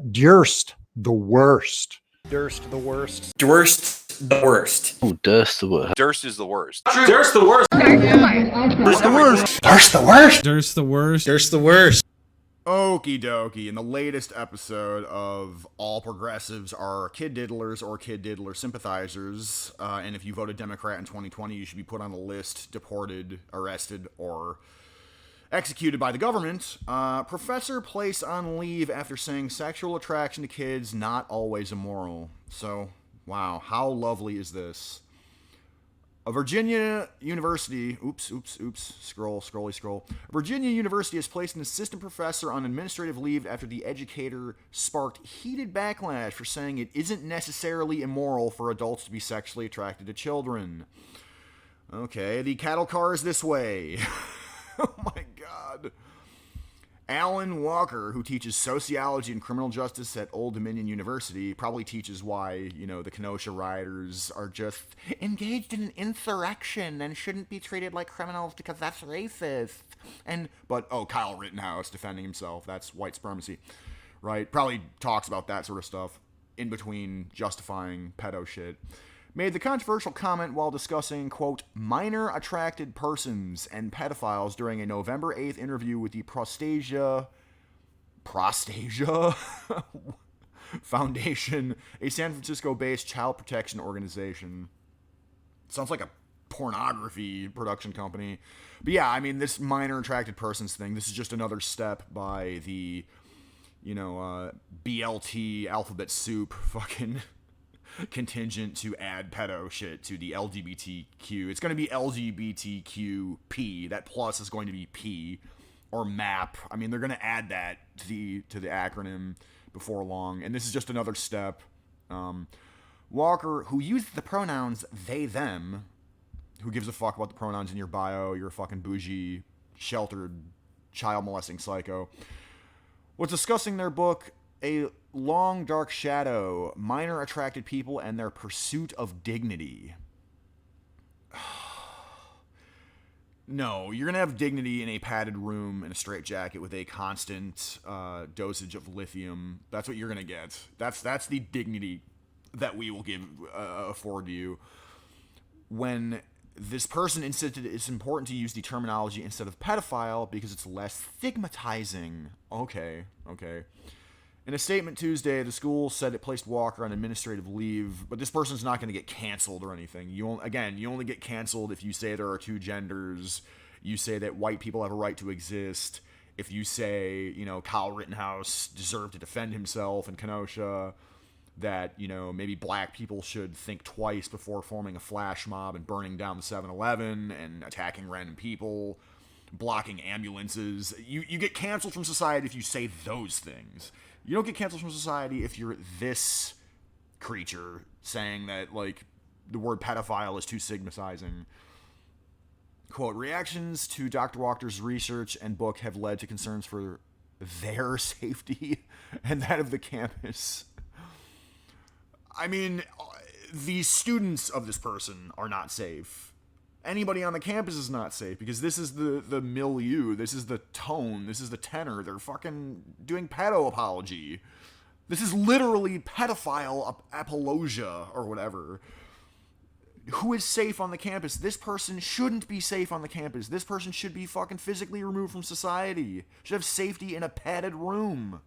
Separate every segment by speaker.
Speaker 1: Durst, the worst.
Speaker 2: Durst, the worst.
Speaker 3: Durst, the worst.
Speaker 4: Oh, Durst, the worst.
Speaker 5: Durst is the worst.
Speaker 3: Durst, the worst.
Speaker 1: Durst, the worst. Durst, the worst.
Speaker 6: Durst the worst.
Speaker 3: Durst, the worst.
Speaker 2: Okie dokie. In the latest episode of All Progressives Are Kid Diddlers or Kid Diddler Sympathizers, and if you voted Democrat in 2020, you should be put on a list, deported, arrested, or executed by the government. Professor placed on leave after saying sexual attraction to kids not always immoral. So, wow, how lovely is this? A Virginia University, scroll. Virginia University has placed an assistant professor on administrative leave after the educator sparked heated backlash for saying it isn't necessarily immoral for adults to be sexually attracted to children. Okay, the cattle car is this way. Oh my god. Alan Walker, who teaches sociology and criminal justice at Old Dominion University, probably teaches why, the Kenosha rioters are just engaged in an insurrection and shouldn't be treated like criminals because that's racist. But Kyle Rittenhouse defending himself, that's white supremacy, right? Probably talks about that sort of stuff in between justifying pedo shit. Made the controversial comment while discussing, quote, minor attracted persons and pedophiles during a November 8th interview with the Prostasia Foundation, a San Francisco-based child protection organization. Sounds like a pornography production company. But yeah, this minor attracted persons thing, this is just another step by the, BLT alphabet soup fucking contingent to add pedo shit to the LGBTQ. It's going to be LGBTQP. That plus is going to be P or MAP. They're going to add that to the acronym before long. And this is just another step. Walker, who used the pronouns they, them, who gives a fuck about the pronouns in your bio, you're a fucking bougie, sheltered, child molesting psycho, was discussing their book, A Long Dark Shadow, Minor Attracted People and Their Pursuit of Dignity. No, you're going to have dignity in a padded room in a straitjacket with a constant dosage of lithium. That's what you're going to get. That's the dignity that we will afford to you. When this person insisted it's important to use the terminology instead of pedophile because it's less stigmatizing. Okay. In a statement Tuesday, the school said it placed Walker on administrative leave, but this person's not going to get canceled or anything. You only get canceled if you say there are two genders, you say that white people have a right to exist, if you say, Kyle Rittenhouse deserved to defend himself in Kenosha, that, maybe black people should think twice before forming a flash mob and burning down the 7-Eleven and attacking random people, blocking ambulances. You get canceled from society if you say those things. You don't get canceled from society if you're this creature saying that, the word pedophile is too stigmatizing. Quote, reactions to Dr. Walker's research and book have led to concerns for their safety and that of the campus. The students of this person are not safe. Anybody on the campus is not safe because this is the milieu, this is the tone, this is the tenor. They're fucking doing pedo apology. This is literally pedophile apologia or whatever. Who is safe on the campus? This person shouldn't be safe on the campus. This person should be fucking physically removed from society. Should have safety in a padded room.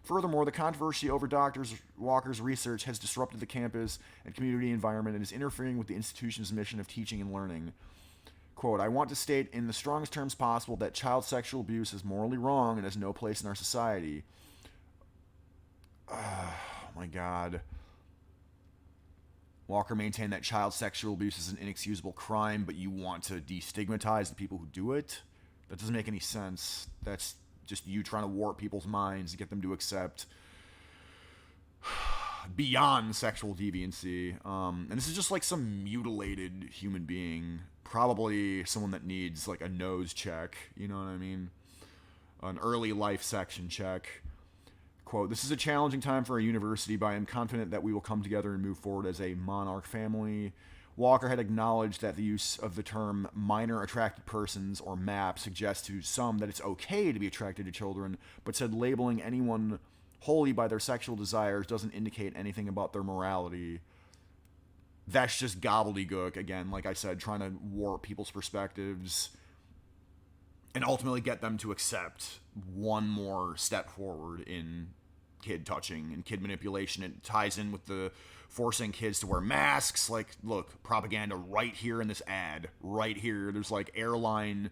Speaker 2: Furthermore, the controversy over Dr. Walker's research has disrupted the campus and community environment and is interfering with the institution's mission of teaching and learning. Quote, I want to state in the strongest terms possible that child sexual abuse is morally wrong and has no place in our society. Oh my God. Walker maintained that child sexual abuse is an inexcusable crime, but you want to destigmatize the people who do it? That doesn't make any sense. That's just you trying to warp people's minds to get them to accept beyond sexual deviancy. And this is just some mutilated human being. Probably someone that needs a nose check. You know what I mean? An early life section check. Quote, this is a challenging time for our university, but I am confident that we will come together and move forward as a monarch family. Walker had acknowledged that the use of the term minor attracted persons, or MAP, suggests to some that it's okay to be attracted to children, but said labeling anyone wholly by their sexual desires doesn't indicate anything about their morality. That's just gobbledygook, again, like I said, trying to warp people's perspectives and ultimately get them to accept one more step forward in kid touching and kid manipulation. It ties in with the forcing kids to wear masks. Like, look, propaganda right here in this ad, right here. There's like airline,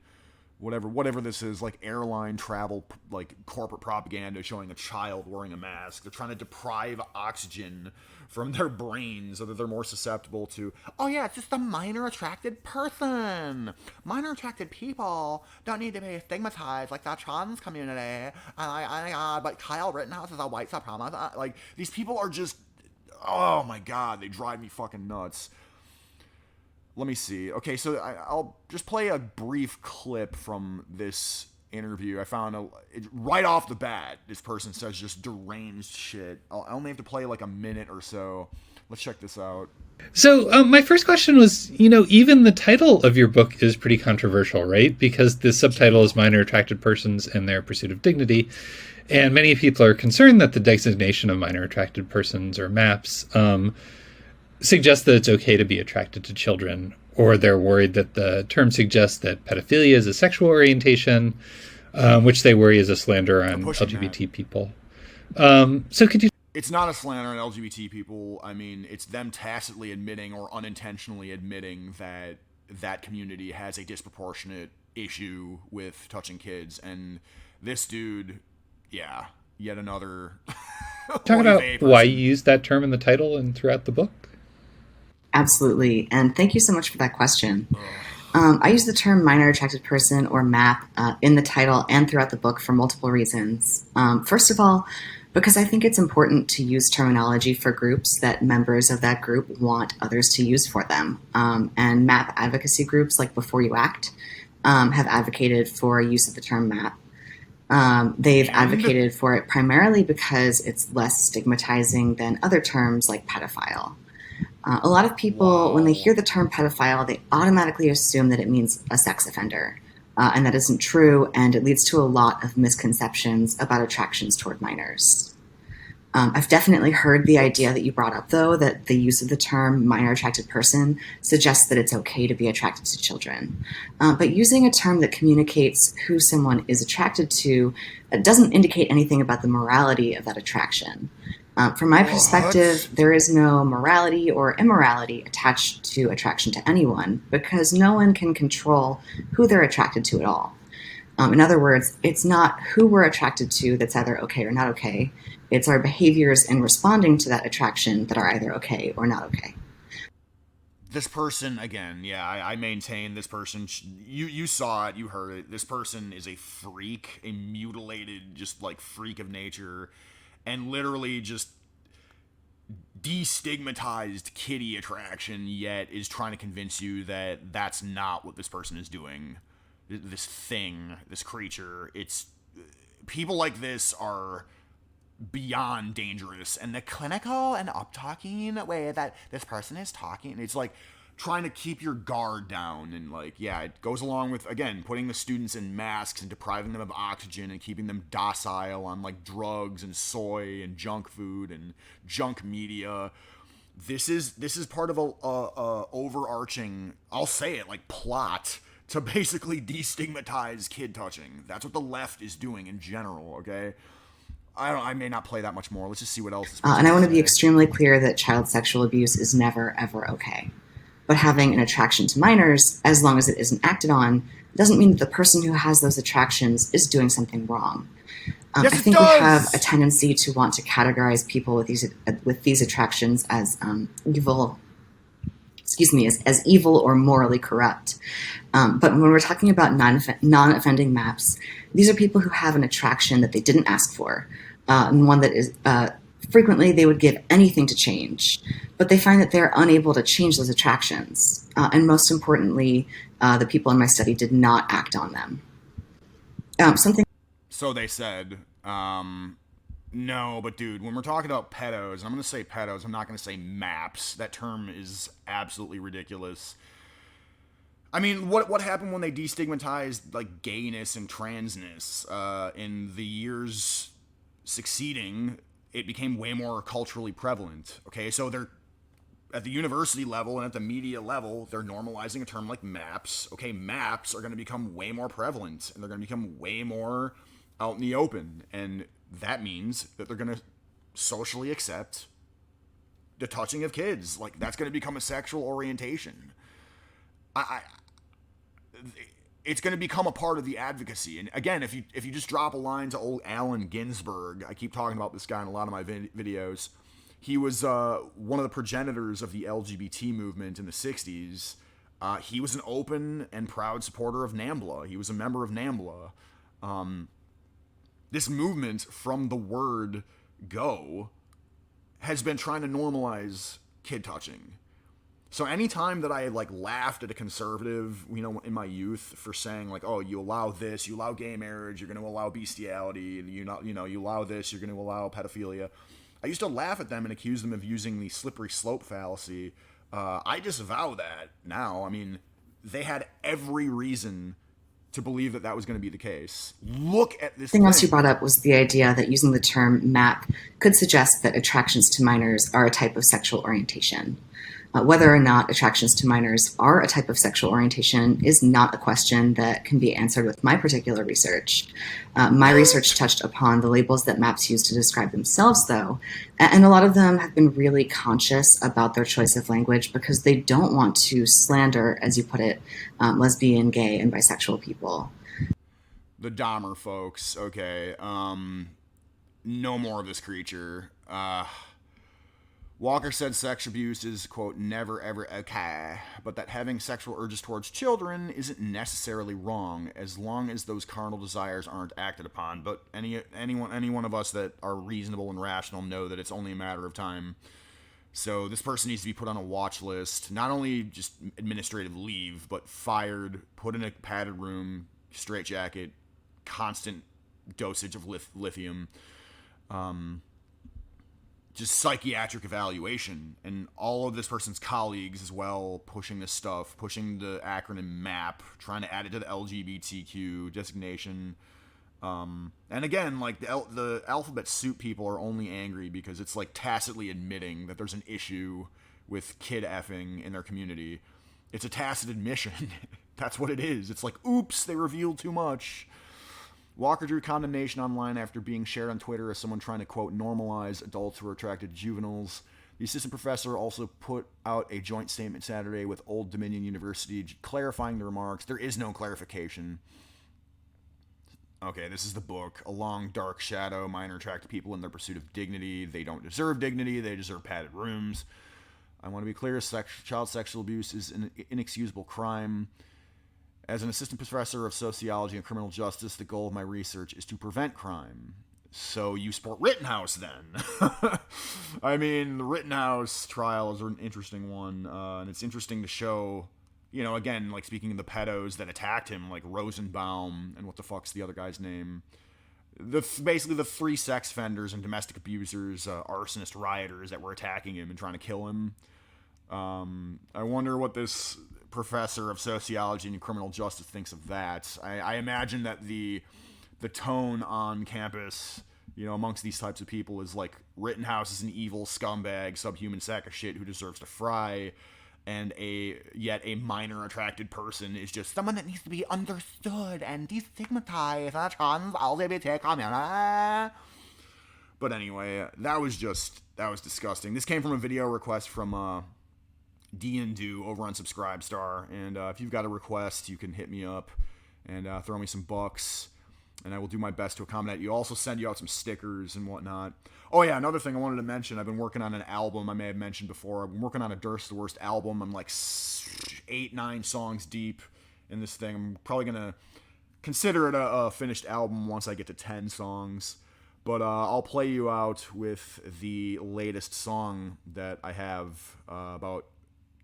Speaker 2: whatever this is, like airline travel, like corporate propaganda showing a child wearing a mask. They're trying to deprive oxygen from their brains so that they're more susceptible to, oh yeah, it's just a minor attracted person. Minor attracted people don't need to be stigmatized like the trans community. But Kyle Rittenhouse is a white supremacist. Like, these people are just, oh my god, they drive me fucking nuts. Let me see. Okay, so I'll just play a brief clip from this interview. I found right off the bat, this person says just deranged shit. I only have to play like a minute or so. Let's check this out.
Speaker 4: So my first question was, even the title of your book is pretty controversial, right? Because the subtitle is Minor Attracted Persons and Their Pursuit of Dignity. And many people are concerned that the designation of minor attracted persons, or MAPS, suggests that it's okay to be attracted to children, or they're worried that the term suggests that pedophilia is a sexual orientation, which they worry is a slander on LGBT people. So could you...
Speaker 2: It's not a slander on LGBT people. I mean, it's them tacitly admitting or unintentionally admitting that that community has a disproportionate issue with touching kids. And this dude, yeah, yet another...
Speaker 4: Talk about why you use that term in the title and throughout the book.
Speaker 5: Absolutely. And thank you so much for that question. I use the term minor attracted person, or MAP, in the title and throughout the book for multiple reasons. First of all, because I think it's important to use terminology for groups that members of that group want others to use for them. And MAP advocacy groups like Before You Act have advocated for use of the term MAP. They've advocated for it primarily because it's less stigmatizing than other terms like pedophile. A lot of people, when they hear the term pedophile, they automatically assume that it means a sex offender. And that isn't true, and it leads to a lot of misconceptions about attractions toward minors. I've definitely heard the idea that you brought up, though, that the use of the term minor attracted person suggests that it's okay to be attracted to children. But using a term that communicates who someone is attracted to doesn't indicate anything about the morality of that attraction. From my perspective, there is no morality or immorality attached to attraction to anyone because no one can control who they're attracted to at all. In other words, it's not who we're attracted to that's either okay or not okay. It's our behaviors in responding to that attraction that are either okay or not okay.
Speaker 2: This person, again, yeah, I maintain this person, you saw it, you heard it, this person is a freak, a mutilated, just like freak of nature, and literally just destigmatized kitty attraction, yet is trying to convince you that that's not what this person is doing. This thing, this creature, it's... People like this are beyond dangerous, and the clinical and up-talking way that this person is talking, it's like trying to keep your guard down, and like, yeah, it goes along with, again, putting the students in masks and depriving them of oxygen and keeping them docile on like drugs and soy and junk food and junk media. This is part of a overarching, I'll say it, like plot to basically destigmatize kid touching. That's what the left is doing in general, okay? I may not play that much more. Let's just see what else.
Speaker 5: And I want to be extremely clear that child sexual abuse is never, ever okay. But having an attraction to minors, as long as it isn't acted on, doesn't mean that the person who has those attractions is doing something wrong.
Speaker 2: Yes,
Speaker 5: I think
Speaker 2: it does.
Speaker 5: we have a tendency to want to categorize people with these attractions as evil. As evil or morally corrupt. But when we're talking about non-offending MAPs, these are people who have an attraction that they didn't ask for, and one that is frequently they would give anything to change, but they find that they're unable to change those attractions. And most importantly, the people in my study did not act on them.
Speaker 2: So they said, no, but dude, when we're talking about pedos, I'm going to say pedos, I'm not going to say MAPS. That term is absolutely ridiculous. I mean, what happened when they destigmatized like gayness and transness in the years succeeding, it became way more culturally prevalent. Okay, so they're at the university level and at the media level, they're normalizing a term like maps. Okay, maps are going to become way more prevalent, and they're going to become way more out in the open, and that means that they're going to socially accept the touching of kids. Like, that's going to become a sexual orientation. It's going to become a part of the advocacy. And again, if you just drop a line to old Allen Ginsberg, I keep talking about this guy in a lot of my videos. He was one of the progenitors of the LGBT movement in the 60s. He was an open and proud supporter of NAMBLA. He was a member of NAMBLA. This movement, from the word go, has been trying to normalize kid touching. So anytime that I laughed at a conservative, in my youth for saying oh, you allow this, you allow gay marriage, you're going to allow bestiality, you allow this, you're going to allow pedophilia, I used to laugh at them and accuse them of using the slippery slope fallacy. I disavow that now. I mean, they had every reason to believe that was going to be the case. Look at this
Speaker 5: thing else you brought up was the idea that using the term MAP could suggest that attractions to minors are a type of sexual orientation. Whether or not attractions to minors are a type of sexual orientation is not a question that can be answered with my particular research. My research touched upon the labels that MAPs use to describe themselves, though, and a lot of them have been really conscious about their choice of language because they don't want to slander, as you put it, lesbian, gay, and bisexual people.
Speaker 2: The Dahmer folks, okay. No more of this creature. Walker said sex abuse is, quote, never ever okay, but that having sexual urges towards children isn't necessarily wrong as long as those carnal desires aren't acted upon. But any one of us that are reasonable and rational know that it's only a matter of time. So this person needs to be put on a watch list, not only just administrative leave, but fired, put in a padded room, straitjacket, constant dosage of lithium, just psychiatric evaluation, and all of this person's colleagues as well pushing this stuff, pushing the acronym MAP, trying to add it to the LGBTQ designation. And again, the alphabet soup people are only angry because it's tacitly admitting that there's an issue with kid effing in their community. It's a tacit admission. That's what it is. It's oops, they revealed too much. Walker drew condemnation online after being shared on Twitter as someone trying to, quote, normalize adults who are attracted to juveniles. The assistant professor also put out a joint statement Saturday with Old Dominion University clarifying the remarks. There is no clarification. Okay, this is the book. A long, dark shadow. Minor attracted people in their pursuit of dignity. They don't deserve dignity. They deserve padded rooms. I want to be clear. Child sexual abuse is an inexcusable crime. As an assistant professor of sociology and criminal justice, the goal of my research is to prevent crime. So you support Rittenhouse then. I mean, the Rittenhouse trial is an interesting one. And it's interesting to show, again, speaking of the pedos that attacked him, Rosenbaum, and what the fuck's the other guy's name? Basically the 3 sex offenders and domestic abusers, arsonist rioters that were attacking him and trying to kill him. I wonder what this professor of sociology and criminal justice thinks of that. I imagine that the tone on campus, amongst these types of people is Rittenhouse is an evil scumbag, subhuman sack of shit who deserves to fry, and yet a minor attracted person is just someone that needs to be understood and destigmatized. But anyway, that was disgusting. This came from a video request from D and Do over on Subscribestar, and if you've got a request, you can hit me up and throw me some bucks, and I will do my best to accommodate you. Also send you out some stickers and whatnot. Oh yeah, another thing I wanted to mention, I've been working on an album I may have mentioned before. I've been working on a Durst the Worst album. I'm 8-9 songs deep in this thing. I'm probably gonna consider it a finished album once I get to 10 songs. But I'll play you out with the latest song that I have about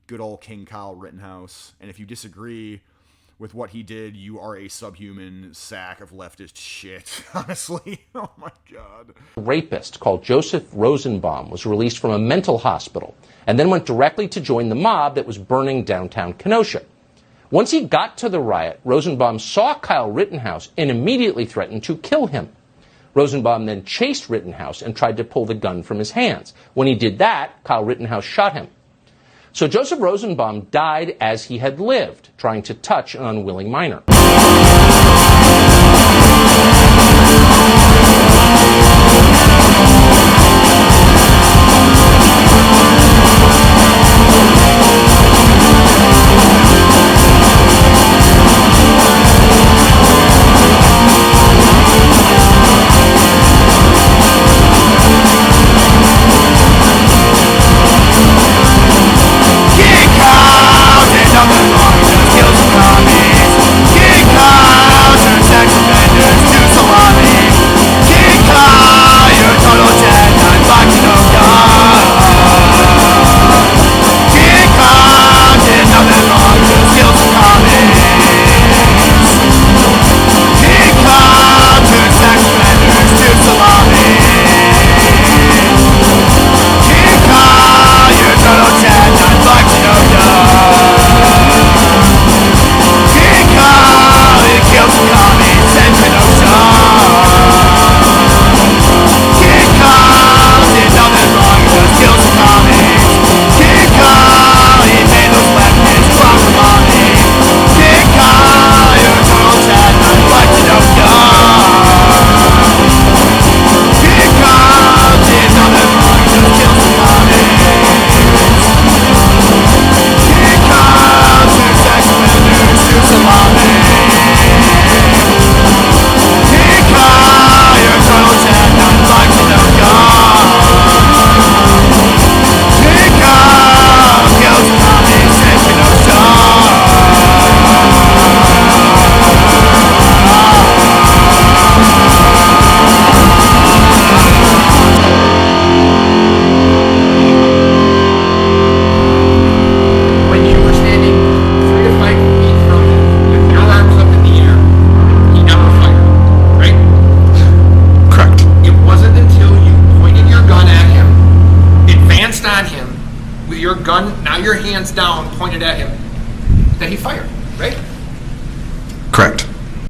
Speaker 2: good old King Kyle Rittenhouse. And if you disagree with what he did, you are a subhuman sack of leftist shit. Honestly. Oh my God.
Speaker 6: A rapist called Joseph Rosenbaum was released from a mental hospital and then went directly to join the mob that was burning downtown Kenosha. Once he got to the riot, Rosenbaum saw Kyle Rittenhouse and immediately threatened to kill him. Rosenbaum then chased Rittenhouse and tried to pull the gun from his hands. When he did that, Kyle Rittenhouse shot him. So Joseph Rosenbaum died as he had lived, trying to touch an unwilling minor.
Speaker 7: your gun, now your hand's down, pointed at him, that he fired, right?
Speaker 1: Correct.